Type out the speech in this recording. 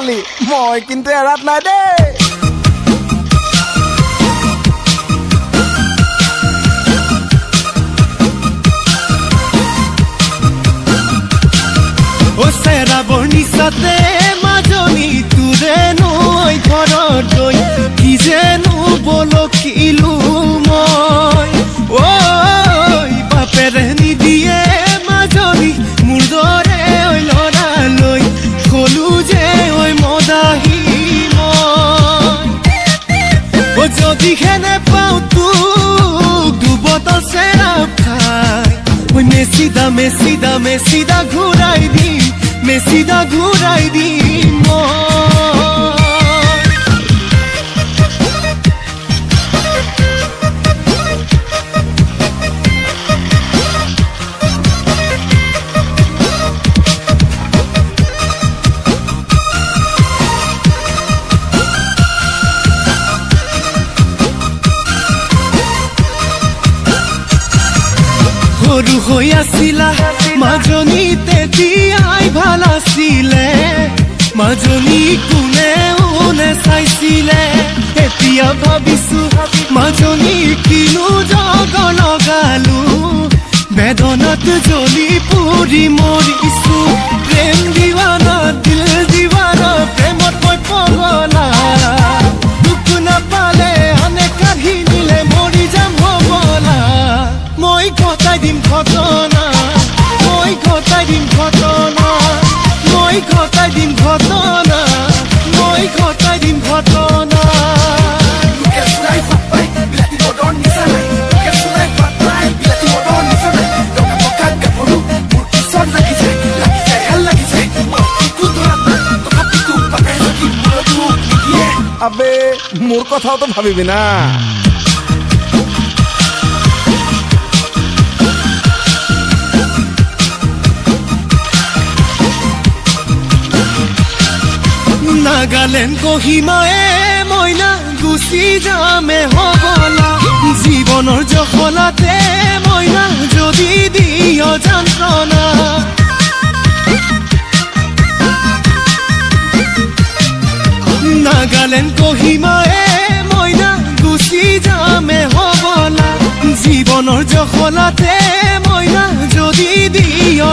ছোৱালী মই কিন্তু এৰাত নাই দেই ও সেৰা বৰ্ণিসাতে মাজনী তুৰে নই ঘৰত গৈ কি যেনো বলকিলো মই ওই বাপেৰে নিদিয়ে মাজনী মোৰ দৰে ঐ লৰালৈ কলো যে ঐ মদাহী মই ও যদি খেনে পাওঁ তোক দুবটল চেৰাপ খাই ঐ মেচিদা ঘূৰাই দিম মেচিদা ঘূৰাই দিম সৰু হৈ আছিলা মাজনী তেতিয়াই ভাল আছিলে মাজনী কোনে চাইছিলে এতিয়া ভাবিছো মাজনী কিনো জগ লগালো বেদনাত জ্বলি পুৰি মৰিছো প্ৰেম দিৱানা দিল দিৱানা প্ৰেমত মই পগলা দুখ নাপালে আনে কাঢ়ি নিলে মৰি যাম হবলা মই ঘটাই দিম ঘটনা মই ঘটাই দিম ঘটনা মই ঘটাই দিম ঘটনা মই ঘটাই দিম ঘটনা আবে মোৰ কথাও তো ভাবিবি না নাগালেণ্ড কহিমায়ে মইনা গুচি যামে হবলা জীৱনৰ জখলাতে মইনা যদি দিয় যন্ত্ৰণা নাগালেণ্ড কহিমায়ে মইনা গুচি যামে হবলা জীৱনৰ জখলাতে মইনা যদি দিয়